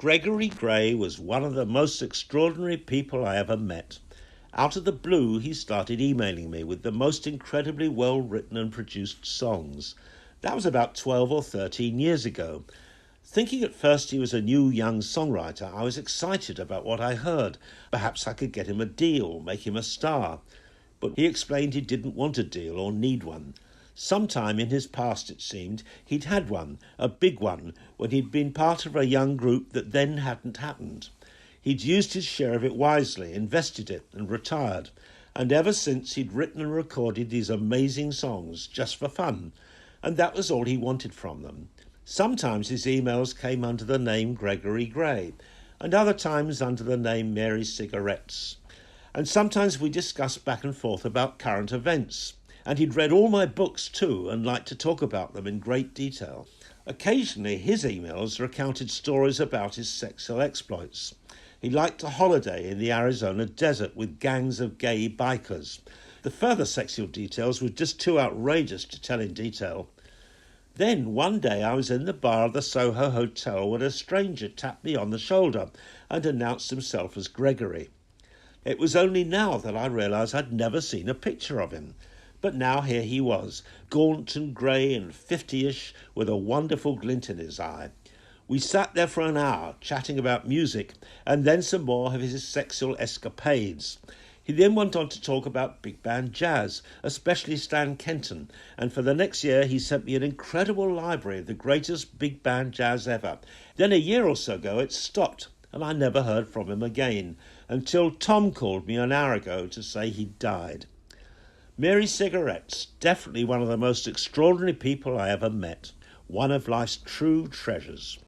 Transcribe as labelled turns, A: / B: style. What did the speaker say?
A: Gregory Gray was one of the most extraordinary people I ever met. Out of the blue, he started emailing me with the most incredibly well-written and produced songs. That was about 12 or 13 years ago. Thinking at first he was a new young songwriter, I was excited about what I heard. Perhaps I could get him a deal, make him a star. But he explained he didn't want a deal or need one. Sometime in his past, it seemed, he'd had one, a big one, when he'd been part of a young group that then hadn't happened. He'd used his share of it wisely, invested it, and retired. And ever since he'd written and recorded these amazing songs, just for fun. And that was all he wanted from them. Sometimes his emails came under the name Gregory Gray, and other times under the name Mary Cigarettes. And sometimes we discussed back and forth about current events. And he'd read all my books too and liked to talk about them in great detail. Occasionally his emails recounted stories about his sexual exploits. He liked to holiday in the Arizona desert with gangs of gay bikers. The further sexual details were just too outrageous to tell in detail. Then one day I was in the bar of the Soho Hotel when a stranger tapped me on the shoulder and announced himself as Gregory. It was only now that I realised I'd never seen a picture of him. But now here he was, gaunt and grey and 50-ish, with a wonderful glint in his eye. We sat there for an hour, chatting about music, and then some more of his sexual escapades. He then went on to talk about big band jazz, especially Stan Kenton, and for the next year he sent me an incredible library of the greatest big band jazz ever. Then a year or so ago it stopped, and I never heard from him again, until Tom called me an hour ago to say he'd died. Mary Cigarettes, definitely one of the most extraordinary people I ever met. One of life's true treasures.